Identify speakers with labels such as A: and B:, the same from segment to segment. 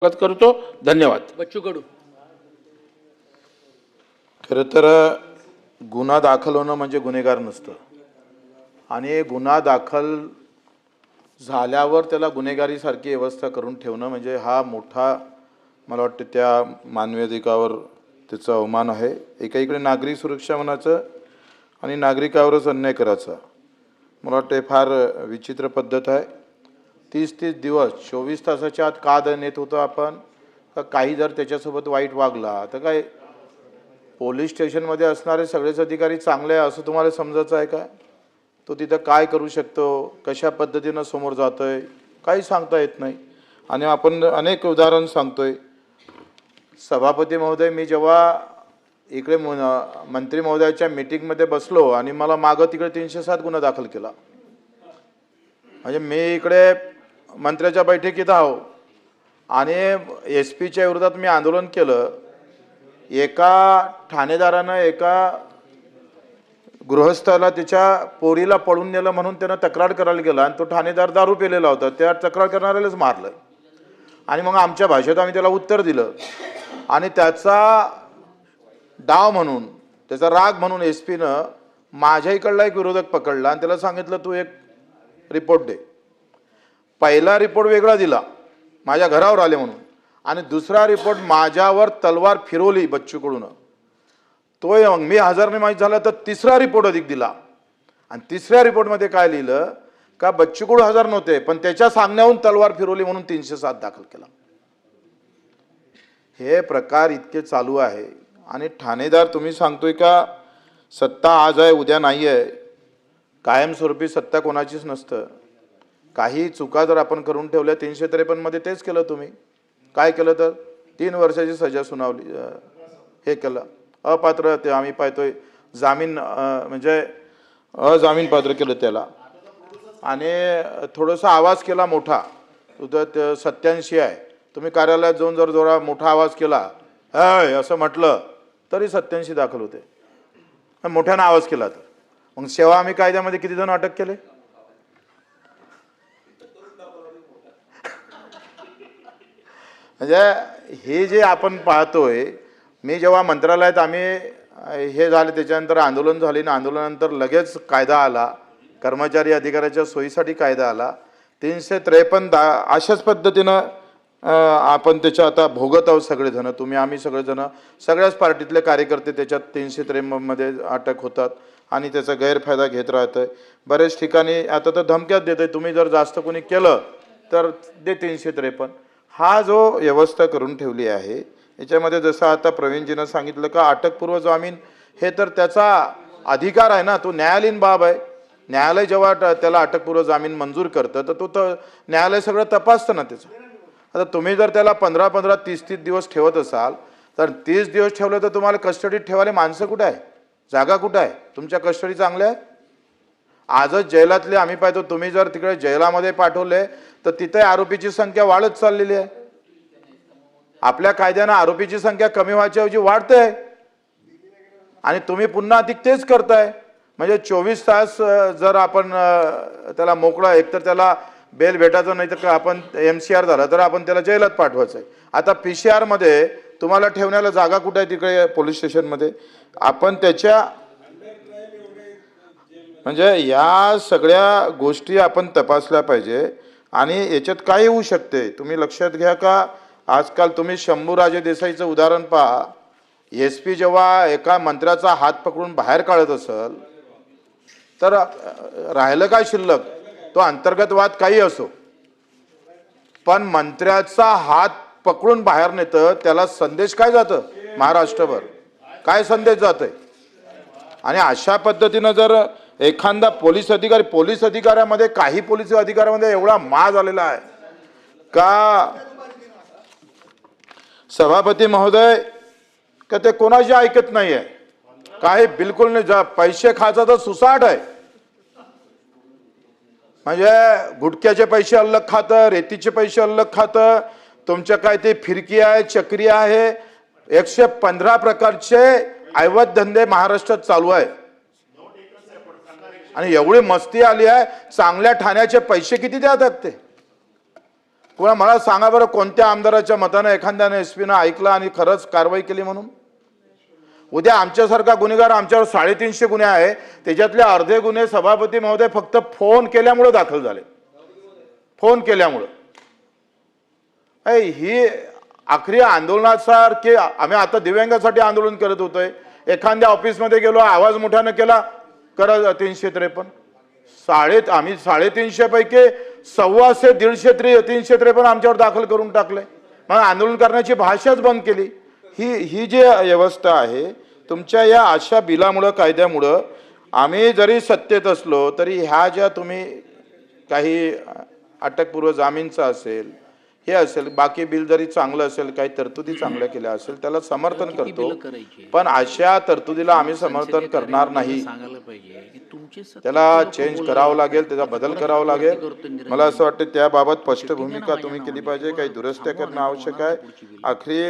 A: करतो. धन्यवाद.
B: बच्चू कडू.
C: खरं तर गुन्हा दाखल होणं म्हणजे गुन्हेगार नसतं आणि गुन्हा दाखल झाल्यावर त्याला गुन्हेगारीसारखी व्यवस्था करून ठेवणं म्हणजे हा मोठा मला वाटतं त्या मानवी अधिकारावर त्याचा अवमान आहे. एकीकडे नागरिक सुरक्षा म्हणायचं आणि नागरिकावरच अन्याय करायचा. मला वाटतं हे फार विचित्र पद्धत आहे. 30-30 दिवस 24 तासाच्या आत का नेत होतो आपण का काही जर त्याच्यासोबत वाईट वागला तर काय पोलीस स्टेशनमध्ये असणारे सगळेच अधिकारी चांगले आहे असं तुम्हाला समजायचं आहे का? तो तिथं काय करू शकतो, कशा पद्धतीनं समोर जातोय काही सांगता येत नाही. आणि आपण अनेक उदाहरण सांगतोय. सभापती महोदय, मी जेव्हा इकडे मंत्री महोदयाच्या मीटिंगमध्ये बसलो आणि मला मागं तिकडे 307 गुन्हा दाखल केला. म्हणजे मी इकडे मंत्र्याच्या बैठकीत आहो आणि SP च्या विरोधात मी आंदोलन केलं. एका ठाणेदारानं एका गृहस्थाला त्याच्या पोरीला पळून नेलं म्हणून त्यानं तक्रार करायला गेला आणि तो ठाणेदार दारू पिलेला होता. त्या तक्रार करणाऱ्यालाच मारलं आणि मग आमच्या भाषेत आम्ही त्याला उत्तर दिलं आणि त्याचा डाव म्हणून त्याचा राग म्हणून SP नं माझ्या इकडला एक विरोधक पकडला आणि त्याला सांगितलं तू एक रिपोर्ट दे. पहिला रिपोर्ट वेगळा दिला माझ्या घरावर आले म्हणून आणि दुसरा रिपोर्ट माझ्यावर तलवार फिरवली बच्चू कडून. तो मग मी हजर नाही माहीत झाला तर तिसरा रिपोर्ट अधिक दिला आणि तिसऱ्या रिपोर्टमध्ये काय लिहिलं का बच्चू कडू हजर नव्हते पण त्याच्या सांगण्याहून तलवार फिरवली म्हणून 307 दाखल केला. हे प्रकार इतके चालू आहे आणि ठाणेदार तुम्ही सांगतोय का सत्ता आज आहे उद्या नाही आहे. कायमस्वरूपी सत्ता कोणाचीच नसतं. काही चुका जर आपण करून ठेवल्या 353 मध्ये तेच केलं. तुम्ही काय केलं तर 3 वर्षाची सजा सुनावली, हे केलं अपात्र. ते आम्ही पाहतोय जामीन म्हणजे अजामीन पात्र केलं त्याला आणि थोडासा आवाज केला मोठा. तुझं 87 आहे. तुम्ही कार्यालयात जाऊन जर जोरा मोठा आवाज केला असं म्हटलं तरी 87 दाखल होते. मोठ्यानं आवाज केला तर मग सेवा आम्ही कायद्यामध्ये किती जण अटक केले? म्हणजे हे जे आपण पाहतोय. मी जेव्हा मंत्रालयात आम्ही हे झाले त्याच्यानंतर आंदोलन झाले ना आंदोलनानंतर लगेच कायदा आला. कर्मचारी अधिकाऱ्याच्या सोयीसाठी कायदा आला. 353 अशाच पद्धतीनं आपण त्याच्या आता भोगत आहोत सगळेजण. तुम्ही आम्ही सगळेजण सगळ्याच पार्टीतले कार्यकर्ते त्याच्यात 353 मध्ये अटक होतात आणि त्याचा गैरफायदा घेत राहतोय. बरेच ठिकाणी आता तर धमक्यात देतोय तुम्ही जर जास्त कोणी केलं तर दे 353. हा जो व्यवस्था करून ठेवली आहे याच्यामध्ये जसं आता प्रवीणजीनं सांगितलं का अटकपूर्व जामीन हे तर त्याचा अधिकार आहे ना. तो न्यायालयीन बाब आहे. न्यायालय जेव्हा त्याला अटकपूर्व जामीन मंजूर करतं तर तो न्यायालय सगळं तपासतं ना त्याचं. आता तुम्ही जर त्याला 15-15 30-30 दिवस ठेवत असाल तर 30 दिवस ठेवलं तर तुम्हाला कस्टडीत ठेवायला माणसं कुठं आहे, जागा कुठं आहे? तुमच्या कस्टडी चांगल्या आहे. आजच जेलातले आम्ही पाहतो तुम्ही जर तिकडे जेलामध्ये पाठवले तर तिथे आरोपीची संख्या वाढत चाललेली आहे. आपल्या कायद्यानं आरोपीची संख्या कमी व्हायच्या ऐवजी वाढते आहे आणि तुम्ही पुन्हा अधिक तेच करताय. म्हणजे 24 तास जर आपण त्याला मोकळा एकतर त्याला बेल भेटायचं नाही तर आपण MCR झाला तर आपण त्याला जेलात पाठवायचं आहे. आता PCR मध्ये तुम्हाला ठेवण्याला जागा कुठे आहे तिकडे पोलीस स्टेशनमध्ये? आपण त्याच्या म्हणजे या सगळ्या गोष्टी आपण तपासल्या पाहिजे आणि याच्यात काय होऊ शकते तुम्ही लक्षात घ्या का आजकाल तुम्ही शंभूराजे देसाईचं उदाहरण पहा. SP जेव्हा एका मंत्र्याचा हात पकडून बाहेर काढत असेल तर राहिलं काय शिल्लक? तो अंतर्गत वाद काही असो पण मंत्र्याचा हात पकडून बाहेर नेतं त्याला संदेश काय जातं महाराष्ट्रभर? काय संदेश जातोय? आणि अशा पद्धतीनं जर एखादा पोलीस अधिकाऱ्यामध्ये काही पोलीस अधिकाऱ्यामध्ये एवढा माज आलेला आहे का सभापती महोदय का ते कोणाची ऐकत नाहीये. काही बिलकुल नाही. पैसे खायचा तर सुसाट आहे. म्हणजे गुटख्याचे पैसे अल्लग खातं, रेतीचे पैसे अल्लग खातं. तुमच्या काय ते फिरकी आहे, चक्री आहे. 115 प्रकारचे अवैध धंदे महाराष्ट्रात चालू आहे आणि एवढी मस्ती आली आहे. चांगल्या ठाण्याचे पैसे किती द्यातात ते? पुन्हा मला सांगा बरं, कोणत्या आमदाराच्या मतानं एखाद्याने एसपीनं ऐकलं आणि खरंच कारवाई केली म्हणून? उद्या आमच्यासारखा गुन्हेगार, आमच्यावर 350 गुन्हे आहे, त्याच्यातले अर्धे गुन्हे सभापती महोदय फक्त फोन केल्यामुळे दाखल झाले, फोन केल्यामुळं. ही आखरी आंदोलनासारखे आम्ही आता दिव्यांगासाठी आंदोलन करत होतोय. एखाद्या ऑफिसमध्ये गेलो, आवाज मोठ्यानं केला, करा 353. आम्ही 350 पैकी 125 353 आमच्यावर दाखल करून टाकले. मग आंदोलन करण्याची भाषाच बंद केली. ही जी व्यवस्था आहे तुमच्या या अशा बिलामुळं, कायद्यामुळं, आम्ही जरी सत्तेत असलो तरी ह्या ज्या तुम्ही काही अटकपूर्व जामीनचा असेल, हे असेल, बाकी बिल जरी चांगलं असेल, काही तरतुदी चांगल्या केल्या असेल, त्याला समर्थन करतो. पण अशा तरतुदीला आम्ही समर्थन करणार नाही. त्याला चेंज करावं लागेल, त्याचा बदल करावा लागेल. मला असं वाटतं त्याबाबत स्पष्ट भूमिका तुम्ही केली पाहिजे. काही दुरुस्त्या करणं आवश्यक आहे. आखरी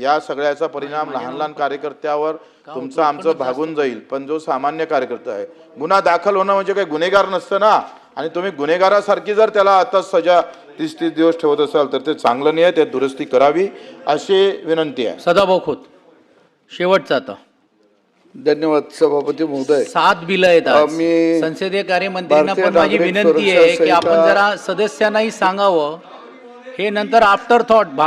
C: या सगळ्याचा परिणाम लहान लहान कार्यकर्त्यावर तुमचं आमचं भागून जाईल, पण जो सामान्य कार्यकर्ता आहे, गुन्हा दाखल होणं म्हणजे काही गुन्हेगार नसतं ना. आणि तुम्ही गुन्हेगारासारखी जर त्याला आता सजा 30-30 दिवस ठेवत असाल तर ते चांगलं नाही आहे. त्यात दुरुस्ती करावी अशी विनंती आहे.
A: सदाभाऊ खोत, शेवटचा आता.
B: धन्यवाद सभापती महोदय.
A: 7 बिलं आहेत आज.
B: मी
A: संसदीय कार्यमंत्र्यांना
B: भारतीय
A: पण माझी
B: नागरिक
A: विनंती आहे की
B: सुरक्षा
A: आपण जरा सदस्यांनाही सांगावं, हे नंतर आफ्टर थॉट